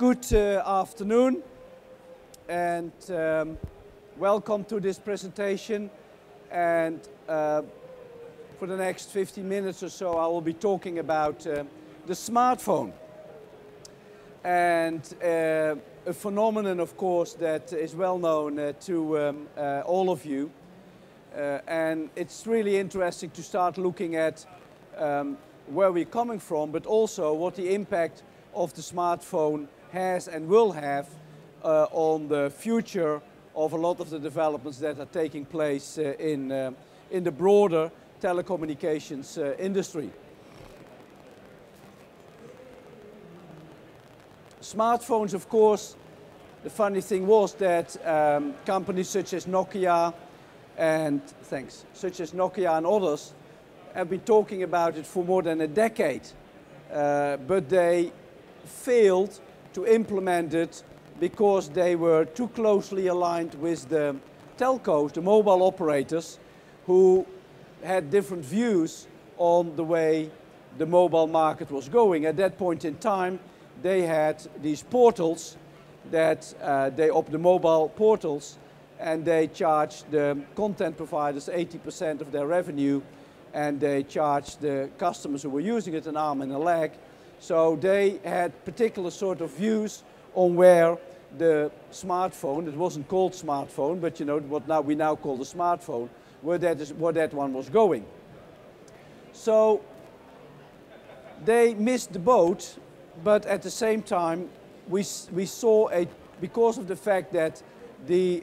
Good afternoon and welcome to this presentation. And for the next 15 minutes or so I will be talking about the smartphone. And a phenomenon, of course, that is well known to all of you. And it's really interesting to start looking at where we're coming from, but also what the impact of the smartphone has and will have on the future of a lot of the developments that are taking place in the broader telecommunications industry. Smartphones, of course, the funny thing was that companies such as Nokia and others have been talking about it for more than a decade, but they failed to implement it because they were too closely aligned with the telcos, the mobile operators, who had different views on the way the mobile market was going. At that point in time, they had these portals that they opened the mobile portals, and they charged the content providers 80% of their revenue, and they charged the customers who were using it an arm and a leg. So they had particular sort of views on where the smartphone, it wasn't called smartphone, but you know what we now call the smartphone, where that one was going. So they missed the boat, but at the same time we saw because of the fact that the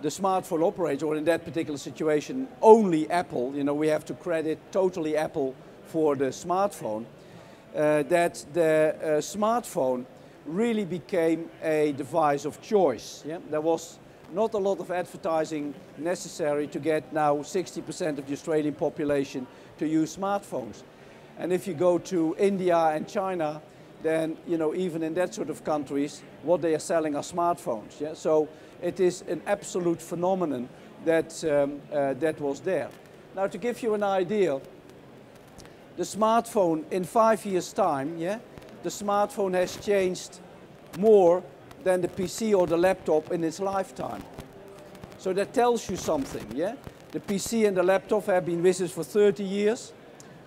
smartphone operator, or in that particular situation only Apple, you know, we have to credit totally Apple for the smartphone, that the smartphone really became a device of choice. Yeah? There was not a lot of advertising necessary to get now 60% of the Australian population to use smartphones. And if you go to India and China, then you know, even in that sort of countries, what they are selling are smartphones. Yeah? So it is an absolute phenomenon that, that was there. Now, to give you an idea, the smartphone in 5 years' time, yeah, the smartphone has changed more than the PC or the laptop in its lifetime. So that tells you something, yeah? The PC and the laptop have been with us for 30 years,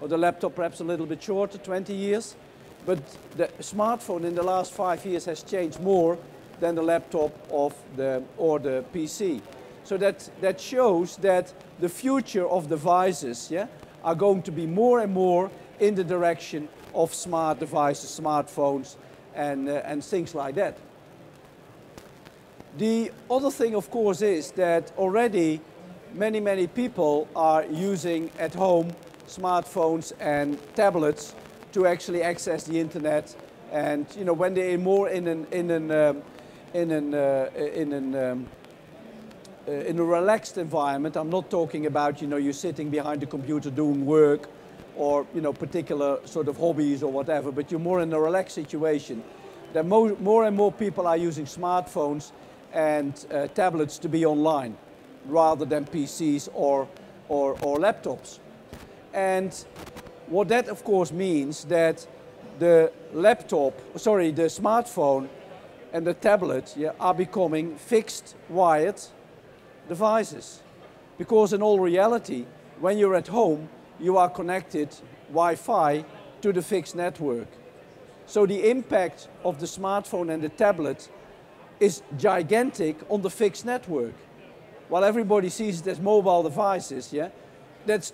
or the laptop perhaps a little bit shorter, 20 years. But the smartphone in the last 5 years has changed more than the laptop or the PC. So that shows that the future of devices, yeah, are going to be more and more in the direction of smart devices, smartphones, and things like that. The other thing, of course, is that already many people are using at home smartphones and tablets to actually access the internet. And you know, when they're more in a relaxed environment, I'm not talking about, you know, you're sitting behind the computer doing work or, you know, particular sort of hobbies or whatever, but you're more in a relaxed situation. That more and more people are using smartphones and tablets to be online rather than PCs or laptops. And what that, of course, means that the smartphone and the tablet, yeah, are becoming fixed wired devices. Because in all reality, when you're at home, you are connected Wi-Fi to the fixed network. So the impact of the smartphone and the tablet is gigantic on the fixed network. While everybody sees it as mobile devices, yeah, that's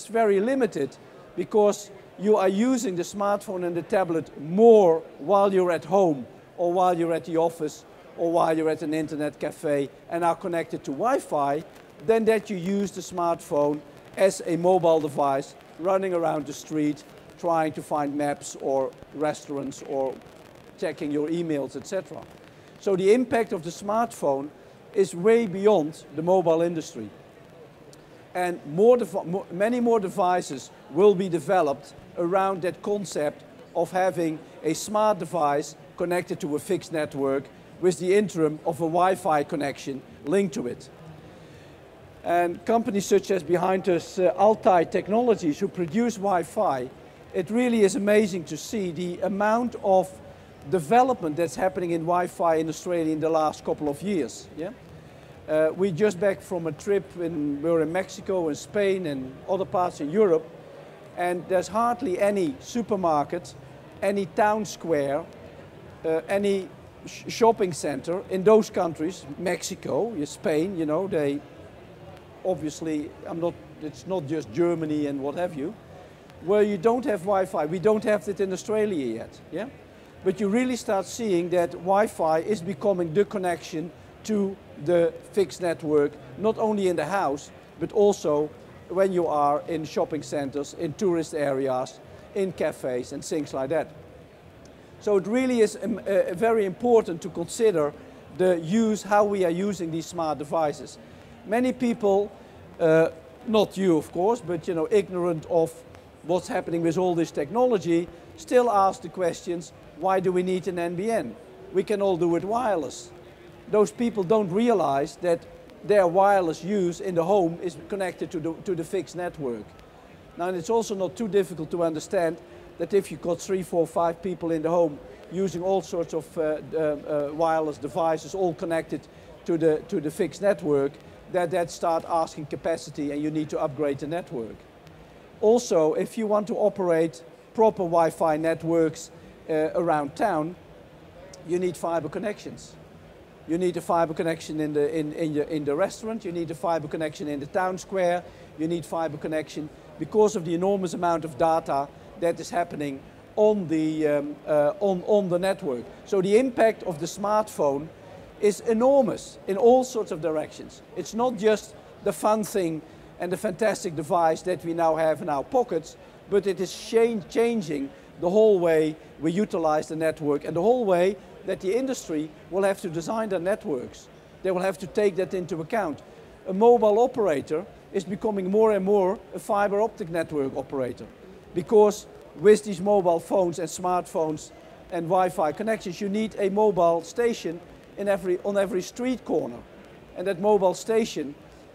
very limited, because you are using the smartphone and the tablet more while you're at home, or while you're at the office, or while you're at an internet cafe and are connected to Wi-Fi, than that you use the smartphone as a mobile device running around the street trying to find maps or restaurants or checking your emails, etc. So the impact of the smartphone is way beyond the mobile industry. And many more devices will be developed around that concept of having a smart device connected to a fixed network with the interim of a Wi-Fi connection linked to it. And companies such as behind us, Altai Technologies, who produce Wi-Fi, it really is amazing to see the amount of development that's happening in Wi-Fi in Australia in the last couple of years. Yeah? We're just back from a trip, we were in Mexico and Spain and other parts in Europe, and there's hardly any supermarket, any town square, any shopping center in those countries, Mexico, Spain, you know, they obviously, it's not just Germany and what have you, where you don't have Wi-Fi. We don't have it in Australia yet, yeah? But you really start seeing that Wi-Fi is becoming the connection to the fixed network, not only in the house, but also when you are in shopping centers, in tourist areas, in cafes and things like that. So it really is very important to consider the use, how we are using these smart devices. Many people, not you of course, but you know, ignorant of what's happening with all this technology, still ask the questions, why do we need an NBN? We can all do it wireless. Those people don't realize that their wireless use in the home is connected to the fixed network. Now, and it's also not too difficult to understand that if you've got 3, 4, 5 people in the home using all sorts of wireless devices, all connected to the fixed network, that start asking capacity and you need to upgrade the network. Also, if you want to operate proper Wi-Fi networks around town, you need fiber connections. You need a fiber connection in the restaurant, you need a fiber connection in the town square, you need fiber connection because of the enormous amount of data that is happening on the network. So the impact of the smartphone is enormous in all sorts of directions. It's not just the fun thing and the fantastic device that we now have in our pockets, but it is changing the whole way we utilize the network and the whole way that the industry will have to design their networks. They will have to take that into account. A mobile operator is becoming more and more a fiber optic network operator, because with these mobile phones and smartphones and Wi-Fi connections, you need a mobile station on every street corner. And that mobile station,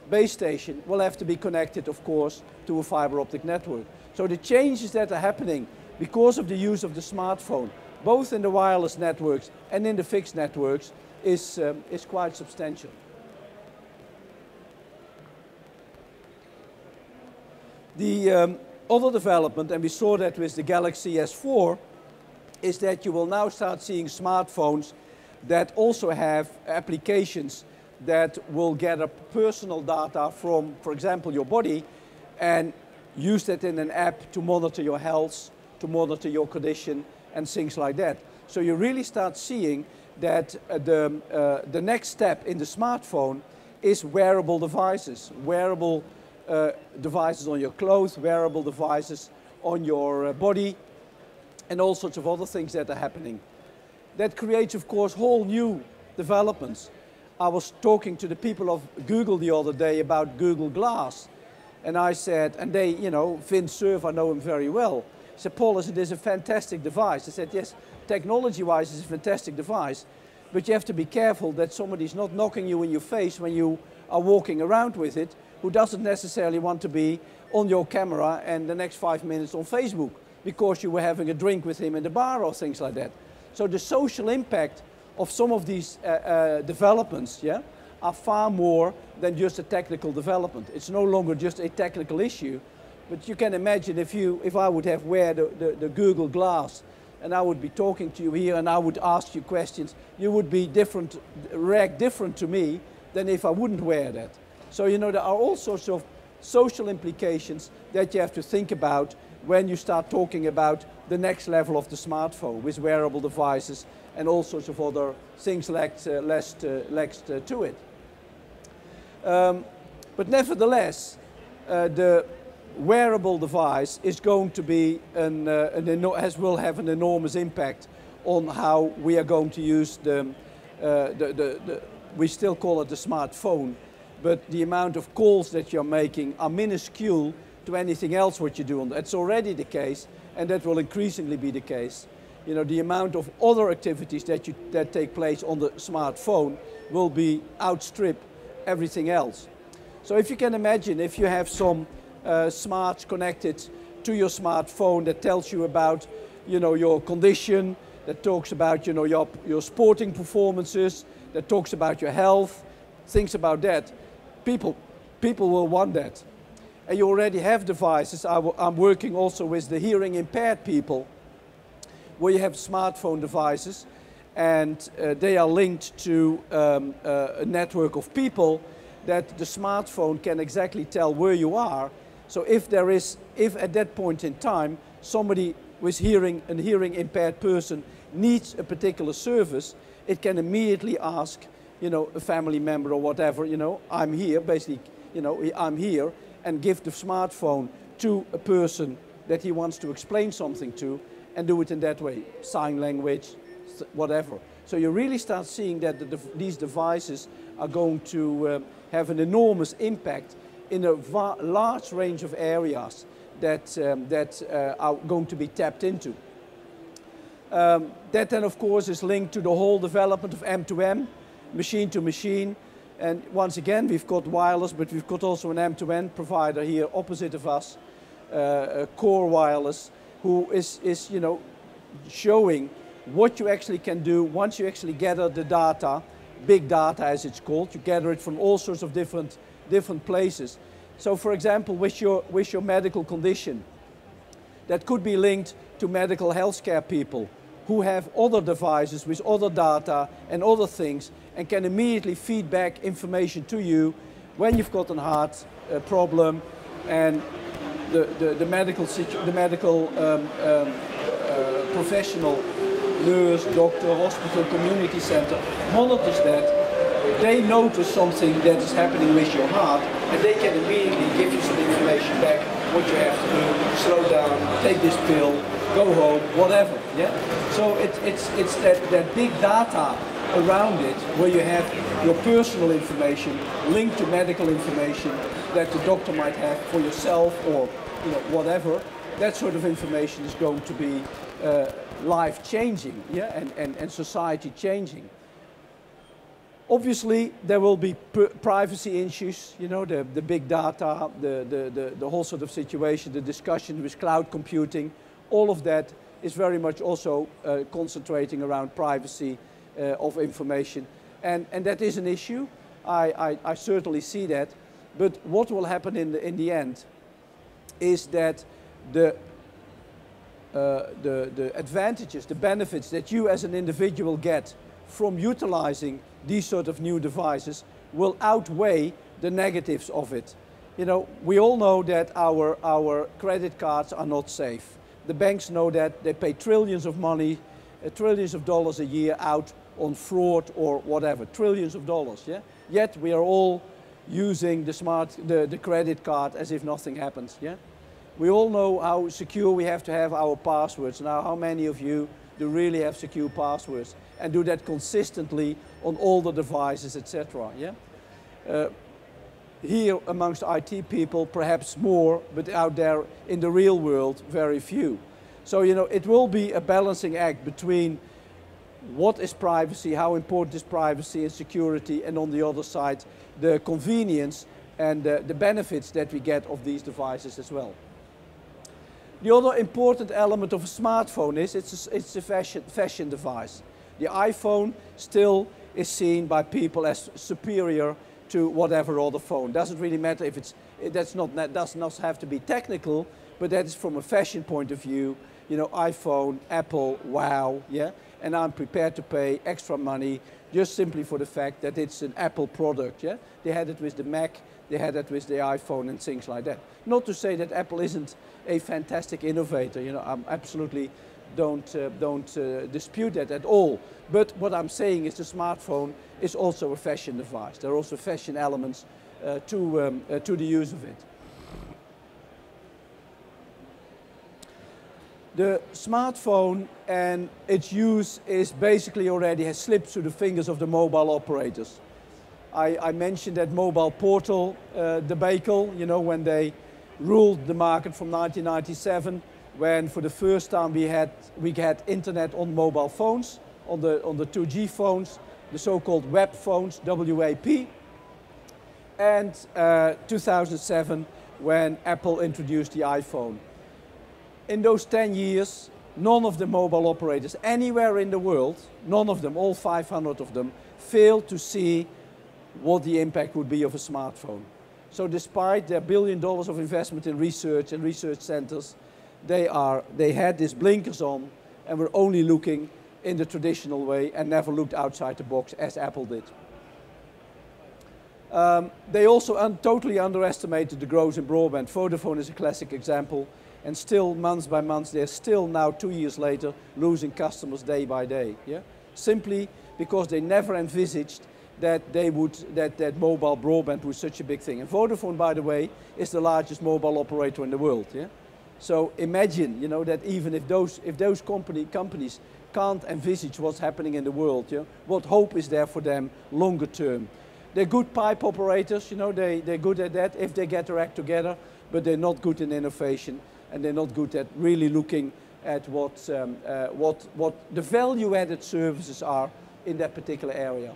base station, will have to be connected, of course, to a fiber optic network. So the changes that are happening because of the use of the smartphone, both in the wireless networks and in the fixed networks, is quite substantial. The other development, and we saw that with the Galaxy S4, is that you will now start seeing smartphones that also have applications that will gather personal data from, for example, your body, and use that in an app to monitor your health, to monitor your condition, and things like that. So you really start seeing that the next step in the smartphone is wearable devices. Wearable devices on your clothes, wearable devices on your body, and all sorts of other things that are happening. That creates, of course, whole new developments. I was talking to the people of Google the other day about Google Glass, and I said, and they, you know, Vince Cerf, I know him very well. He said, Paul, it is a fantastic device. I said, yes, technology-wise, it's a fantastic device, but you have to be careful that somebody's not knocking you in your face when you are walking around with it, who doesn't necessarily want to be on your camera and the next 5 minutes on Facebook because you were having a drink with him in the bar or things like that. So the social impact of some of these developments, yeah, are far more than just a technical development. It's no longer just a technical issue, but you can imagine if I would have wear the Google Glass and I would be talking to you here and I would ask you questions, you would be react different to me than if I wouldn't wear that. So, you know, there are all sorts of social implications that you have to think about when you start talking about the next level of the smartphone with wearable devices and all sorts of other things linked to it. But nevertheless, the wearable device is going to be will have an enormous impact on how we are going to use we still call it the smartphone, but the amount of calls that you're making are minuscule to anything else what you do. That's already the case, and that will increasingly be the case. You know, the amount of other activities that take place on the smartphone will outstrip everything else. So if you can imagine, if you have some smart connected to your smartphone that tells you about, you know, your condition, that talks about, you know, your sporting performances, that talks about your health, things about that. People will want that. And you already have devices. I'm working also with the hearing impaired people, where you have smartphone devices, and they are linked to a network of people that the smartphone can exactly tell where you are. So if at that point in time somebody with an hearing impaired person needs a particular service, it can immediately ask, you know, a family member or whatever, you know, I'm here, basically, you know, I'm here, and give the smartphone to a person that he wants to explain something to, and do it in that way, sign language, whatever. So you really start seeing that these devices are going to have an enormous impact in a large range of areas that are going to be tapped into. That then of course is linked to the whole development of M2M, machine to machine. And once again, we've got wireless, but we've got also an M2N provider here opposite of us, Core Wireless, who is you know, showing what you actually can do once you actually gather the data, big data as it's called. You gather it from all sorts of different places. So for example, with your medical condition, that could be linked to medical healthcare people who have other devices with other data and other things, and can immediately feed back information to you when you've got a heart problem, and the medical professional, nurse, doctor, hospital, community center monitors that. They notice something that is happening with your heart, and they can immediately give you some information back, what you have to do, slow down, take this pill, go home, whatever. Yeah. So it's that big data around it, where you have your personal information linked to medical information that the doctor might have for yourself, or you know, whatever. That sort of information is going to be life-changing, yeah, and society-changing. Obviously, there will be privacy issues, you know, the big data, the whole sort of situation, the discussion with cloud computing, all of that is very much also concentrating around privacy of information. And that is an issue. I certainly see that. But what will happen in the end is that the advantages, the benefits that you as an individual get from utilizing these sort of new devices will outweigh the negatives of it. You know, we all know that our credit cards are not safe. The banks know that. They pay trillions of money, trillions of dollars a year out on fraud or whatever, trillions of dollars, yeah? Yet we are all using the credit card as if nothing happens, yeah? We all know how secure we have to have our passwords. Now, how many of you do really have secure passwords and do that consistently on all the devices, etc., yeah? Here amongst IT people, perhaps more, but out there in the real world, very few. So, you know, it will be a balancing act between what is privacy, how important is privacy and security, and on the other side, the convenience and the benefits that we get of these devices as well. The other important element of a smartphone is it's a fashion device. The iPhone still is seen by people as superior to whatever other phone. Doesn't really matter if that does not have to be technical, but that is from a fashion point of view. You know, iPhone, Apple, wow, yeah? And I'm prepared to pay extra money just simply for the fact that it's an Apple product, yeah? They had it with the Mac, they had it with the iPhone and things like that. Not to say that Apple isn't a fantastic innovator, you know, I absolutely don't dispute that at all. But what I'm saying is the smartphone is also a fashion device. There are also fashion elements to the use of it. The smartphone and its use is basically already has slipped through the fingers of the mobile operators. I mentioned that mobile portal debacle, you know, when they ruled the market from 1997, when for the first time we had internet on mobile phones, on the 2G phones, the so-called web phones, WAP, and 2007 when Apple introduced the iPhone. in those 10 years, none of the mobile operators anywhere in the world, none of them, all 500 of them, failed to see what the impact would be of a smartphone. So despite their $1 billion of investment in research and research centers, they had these blinkers on and were only looking in the traditional way and never looked outside the box as Apple did. They also totally underestimated the growth in broadband. Vodafone is a classic example, and still month by month, they're still now 2 years later losing customers day by day. Yeah? Simply because they never envisaged that that mobile broadband was such a big thing. And Vodafone, by the way, is the largest mobile operator in the world. Yeah? So imagine, that even if those companies can't envisage what's happening in the world, what hope is there for them longer term? They're good pipe operators, they're good at that if they get their act together, but they're not good in innovation, and they're not good at really looking at what the value-added services are in that particular area.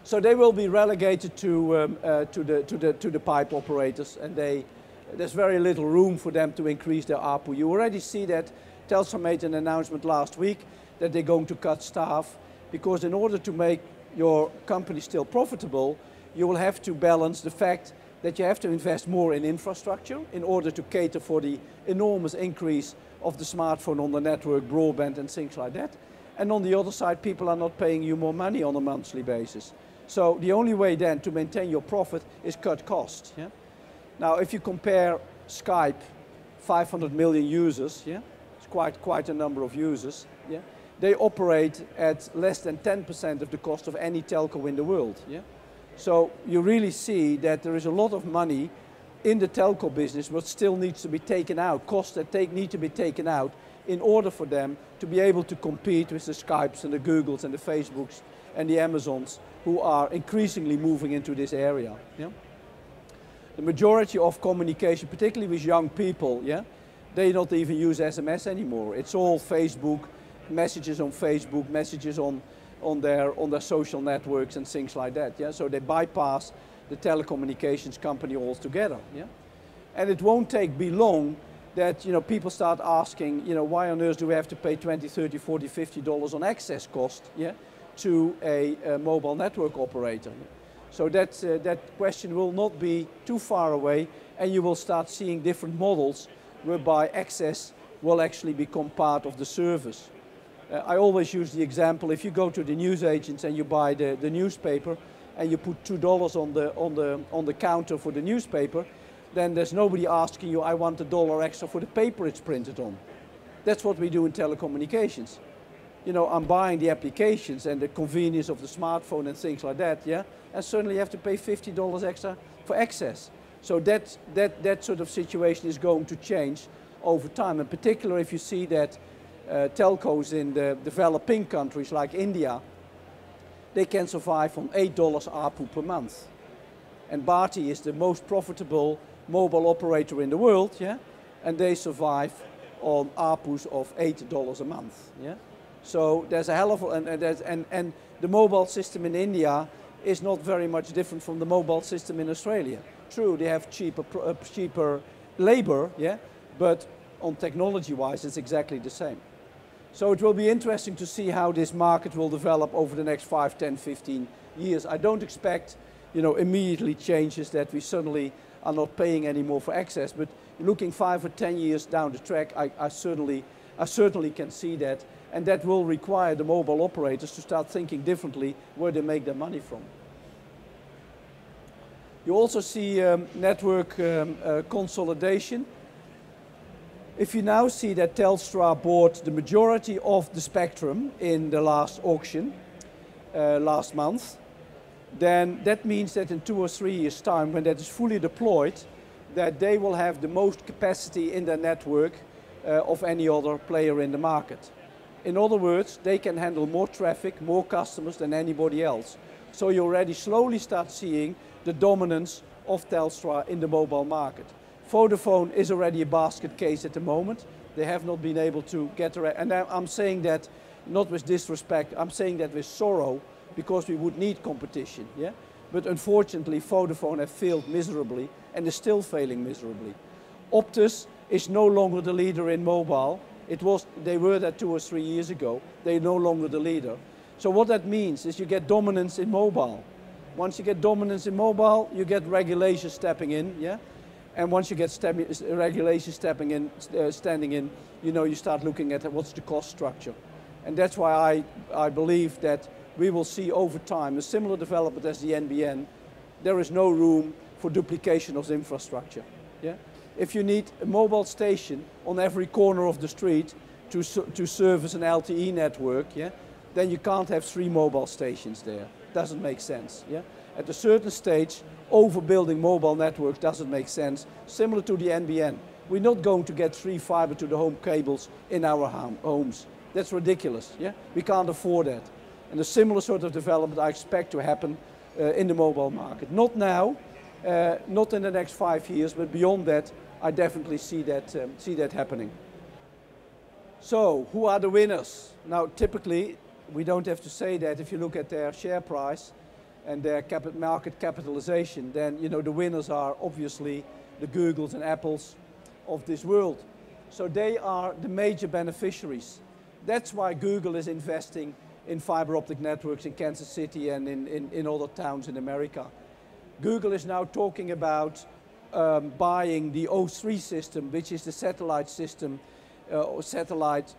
So they will be relegated to the pipe operators, and there's very little room for them to increase their ARPU. You already see that Telstra made an announcement last week that they're going to cut staff, because in order to make your company still profitable, you will have to balance the fact that you have to invest more in infrastructure in order to cater for the enormous increase of the smartphone on the network, broadband and things like that. And on the other side, people are not paying you more money on a monthly basis. So the only way then to maintain your profit is cut costs. Yeah? Now, if you compare Skype, 500 million users, yeah? It's quite a number of users. Yeah? They operate at less than 10% of the cost of any telco in the world. Yeah? So you really see that there is a lot of money in the telco business but still needs to be taken out, costs that need to be taken out in order for them to be able to compete with the Skypes and the Googles and the Facebooks and the Amazons who are increasingly moving into this area. Yeah? The majority of communication, particularly with young people, yeah, they don't even use SMS anymore. It's all Facebook, messages on Facebook, messages on their social networks and things like that. Yeah? So they bypass the telecommunications company altogether. Yeah? And it won't be long that people start asking, why on earth do we have to pay $20, $30, $40, $50 on access cost, yeah, to a mobile network operator? So that question will not be too far away, and you will start seeing different models whereby access will actually become part of the service. I always use the example, if you go to the newsagents and you buy the newspaper and you put $2 on the counter for the newspaper, then there's nobody asking you, I want $1 extra for the paper it's printed on. That's what we do in telecommunications. I'm buying the applications and the convenience of the smartphone and things like that, yeah? And suddenly you have to pay $50 extra for access. So that sort of situation is going to change over time. In particular, if you see that telcos in the developing countries like India, they can survive on $8 ARPU per month. And Bharti is the most profitable mobile operator in the world, yeah? And they survive on ARPUs of $8 a month. Yeah? So there's a hell of a, and the mobile system in India is not very much different from the mobile system in Australia. True, they have cheaper labor, yeah? But on technology-wise, it's exactly the same. So it will be interesting to see how this market will develop over the next 5, 10, 15 years. I don't expect, immediately changes that we suddenly are not paying any more for access, but looking 5 or 10 years down the track, I certainly can see that, and that will require the mobile operators to start thinking differently where they make their money from. You also see network consolidation. If you now see that Telstra bought the majority of the spectrum in the last auction last month, then that means that in 2 or 3 years' time, when that is fully deployed, that they will have the most capacity in their network of any other player in the market. In other words, they can handle more traffic, more customers than anybody else. So you already slowly start seeing the dominance of Telstra in the mobile market. Vodafone is already a basket case at the moment. They have not been able to get there. And I'm saying that not with disrespect, I'm saying that with sorrow, because we would need competition. Yeah? But unfortunately, Vodafone have failed miserably and is still failing miserably. Optus is no longer the leader in mobile. They were that 2 or 3 years ago. They're no longer the leader. So what that means is you get dominance in mobile. Once you get dominance in mobile, you get regulation stepping in, yeah? And once you get regulation standing in, you know, you start looking at what's the cost structure. And that's why I believe that we will see over time a similar development as the NBN. There is no room for duplication of the infrastructure. Yeah? If you need a mobile station on every corner of the street to service an LTE network, yeah, then you can't have 3 mobile stations there. Doesn't make sense. Yeah? At a certain stage, overbuilding mobile networks doesn't make sense, similar to the NBN. We're not going to get 3 fiber to the home cables in our homes. That's ridiculous. Yeah? We can't afford that. And a similar sort of development I expect to happen in the mobile market. Not now, not in the next 5 years, but beyond that, I definitely see that happening. So, who are the winners? Now, typically, we don't have to say that. If you look at their share price and their market capitalization, then you know the winners are obviously the Googles and Apples of this world. So they are the major beneficiaries. That's why Google is investing in fiber optic networks in Kansas City and in other towns in America. Google is now talking about buying the O3 system, which is the satellite system, or satellite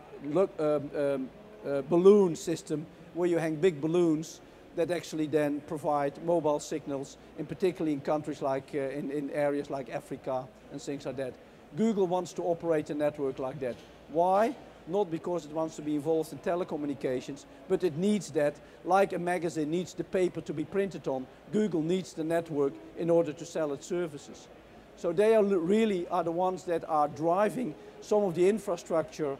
balloon system, where you hang big balloons that actually then provide mobile signals, in particularly in countries like, in areas like Africa and things like that. Google wants to operate a network like that. Why? Not because it wants to be involved in telecommunications, but it needs that, like a magazine needs the paper to be printed on, Google needs the network in order to sell its services. So they are really the ones that are driving some of the infrastructure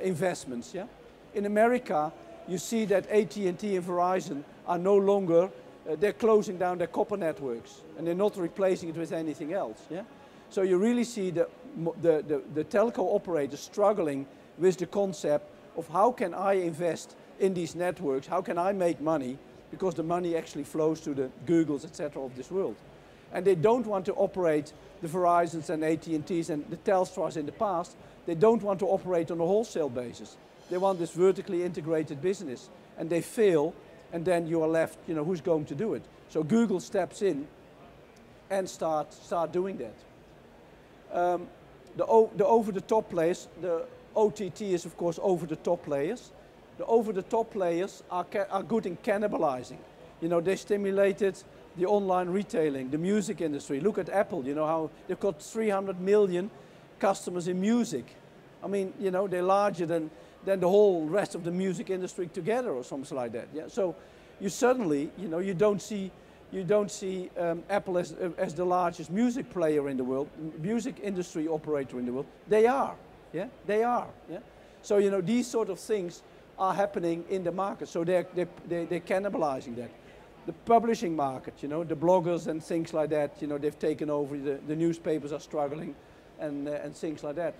investments. Yeah? In America, you see that AT&T and Verizon are no longer, they're closing down their copper networks and they're not replacing it with anything else. Yeah? So you really see the telco operators struggling with the concept of how can I invest in these networks, how can I make money, because the money actually flows to the Googles, etc. of this world. And they don't want to operate the Verizons and AT&Ts and the Telstras in the past. They don't want to operate on a wholesale basis. They want this vertically integrated business, and they fail, and then you are left, you know, who's going to do it? So Google steps in and start doing that. The over-the-top players, the OTT is of course over-the-top players. The over-the-top players are good in cannibalizing. You know, they stimulated the online retailing, the music industry. Look at Apple, you know how they've got 300 million customers in music. I mean, you know, they're larger than the whole rest of the music industry together or something like that. Yeah? So you suddenly, you know, you don't see Apple as the largest music player in the world, music industry operator in the world. They are, yeah, they are. Yeah? So you know these sort of things are happening in the market. So they're cannibalizing that. The publishing market, you know, the bloggers and things like that. You know, they've taken over. The newspapers are struggling, and things like that.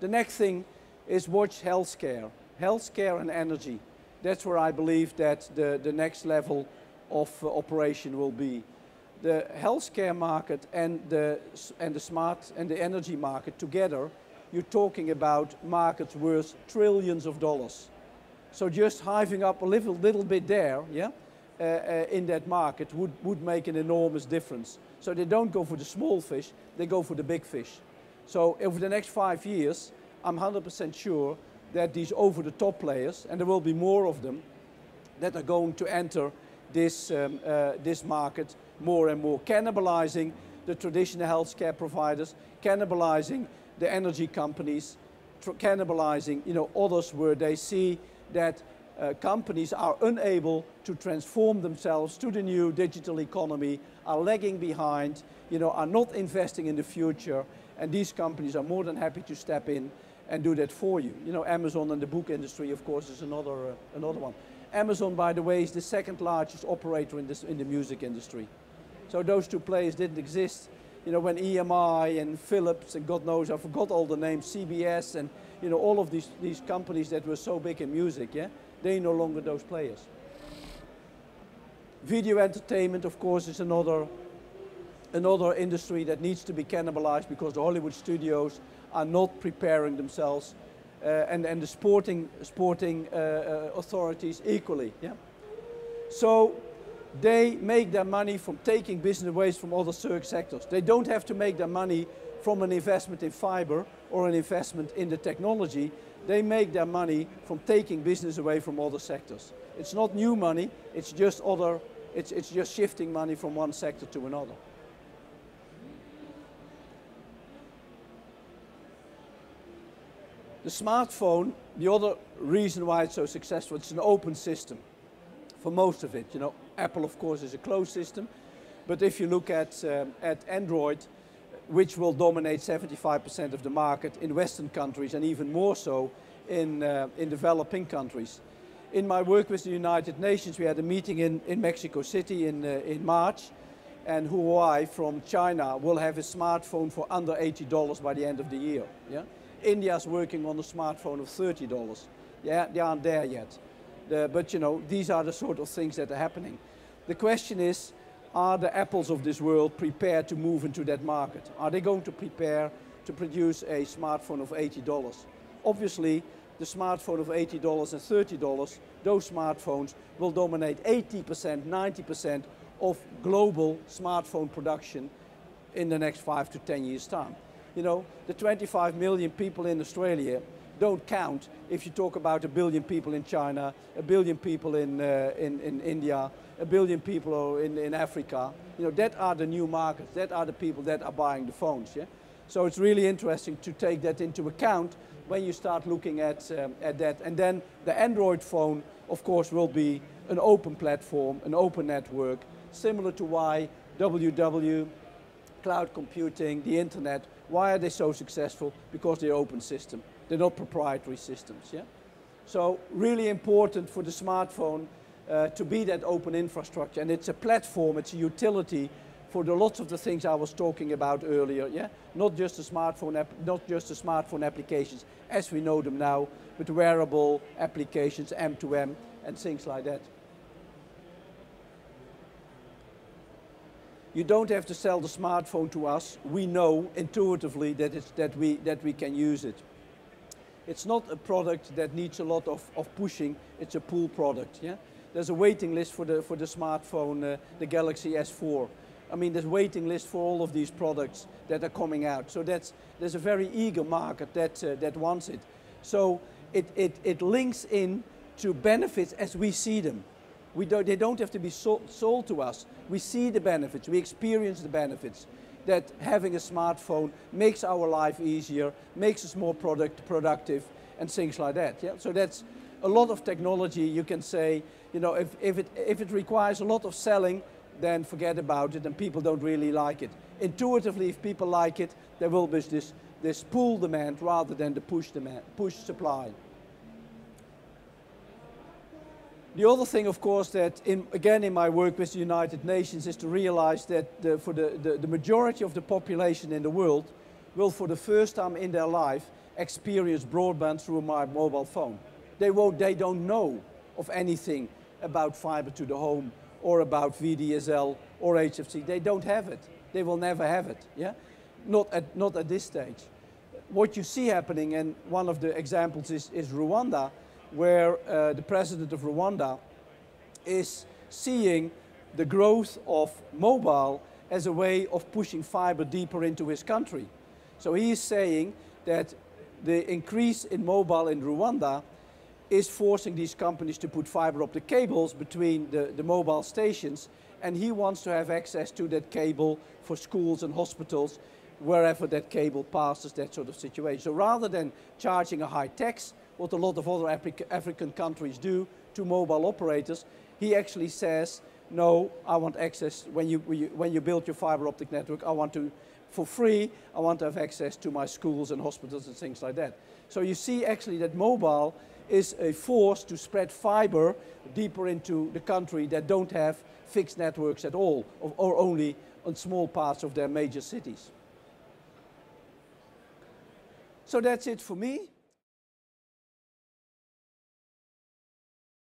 The next thing is watch healthcare and energy. That's where I believe that the next level of operation will be. The healthcare market and the smart and the energy market together, you're talking about markets worth trillions of dollars. So just hiving up a little bit there, yeah, in that market would make an enormous difference. So they don't go for the small fish, they go for the big fish. So over the next 5 years, I'm 100% sure that these over-the-top players, and there will be more of them, that are going to enter this market more and more, cannibalizing the traditional healthcare providers, cannibalizing the energy companies, cannibalizing, you know, others where they see that companies are unable to transform themselves to the new digital economy, are lagging behind, you know, are not investing in the future, and these companies are more than happy to step in and do that for you. You know, Amazon and the book industry, of course, is another one. Amazon, by the way, is the second largest operator in the music industry. So those two players didn't exist, you know, when EMI and Philips and God knows, I forgot all the names, CBS and, you know, all of these companies that were so big in music, yeah, they're no longer those players. Video entertainment, of course, is another another industry that needs to be cannibalized because the Hollywood studios are not preparing themselves, and the sporting authorities equally. Yeah? So they make their money from taking business away from other sectors. They don't have to make their money from an investment in fiber or an investment in the technology. They make their money from taking business away from other sectors. It's not new money, it's just it's just shifting money from one sector to another. The smartphone, the other reason why it's so successful, it's an open system for most of it. You know, Apple of course is a closed system, but if you look at Android, which will dominate 75% of the market in Western countries and even more so in developing countries. In my work with the United Nations, we had a meeting in Mexico City in March, and Huawei from China will have a smartphone for under $80 by the end of the year. Yeah? India's working on a smartphone of $30. Yeah, they aren't there yet. But you know, these are the sort of things that are happening. The question is, are the Apples of this world prepared to move into that market? Are they going to prepare to produce a smartphone of $80? Obviously, the smartphone of $80 and $30, those smartphones will dominate 80%, 90% of global smartphone production in the next 5 to 10 years' time. You know, the 25 million people in Australia don't count if you talk about 1 billion people in China, 1 billion people in India, 1 billion people in Africa. You know, that are the new markets, that are the people that are buying the phones. Yeah? So it's really interesting to take that into account when you start looking at that. And then the Android phone, of course, will be an open platform, an open network, similar to why WW, cloud computing, the internet, why are they so successful? Because they're open system. They're not proprietary systems. Yeah? So really important for the smartphone to be that open infrastructure. And it's a platform, it's a utility for lots of the things I was talking about earlier. Yeah? Not just the smartphone applications as we know them now, but wearable applications, M2M, and things like that. You don't have to sell the smartphone to us. We know intuitively that we can use it. It's not a product that needs a lot of pushing. It's a pull product. Yeah? There's a waiting list for the smartphone, the Galaxy S4. I mean, there's a waiting list for all of these products that are coming out. So there's a very eager market that wants it. So it links in to benefits as we see them. They don't have to be sold to us. We see the benefits, we experience the benefits. That having a smartphone makes our life easier, makes us more productive, and things like that. Yeah? So that's a lot of technology. You can say, you know, if it requires a lot of selling, then forget about it, and people don't really like it. Intuitively, if people like it, there will be this pull demand rather than the push supply. The other thing, of course, that again in my work with the United Nations is to realize that for the majority of the population in the world will for the first time in their life experience broadband through a mobile phone. They don't know of anything about fiber to the home or about VDSL or HFC. They don't have it. They will never have it. Yeah? Not at this stage. What you see happening, and one of the examples is Rwanda, where the president of Rwanda is seeing the growth of mobile as a way of pushing fiber deeper into his country. So he is saying that the increase in mobile in Rwanda is forcing these companies to put fiber optic cables between the mobile stations, and he wants to have access to that cable for schools and hospitals wherever that cable passes, that sort of situation. So rather than charging a high tax, what a lot of other African countries do to mobile operators, he actually says, no, I want access, when you build your fiber optic network, I want to, for free, I want to have access to my schools and hospitals and things like that. So you see actually that mobile is a force to spread fiber deeper into the country that don't have fixed networks at all, or only on small parts of their major cities. So that's it for me.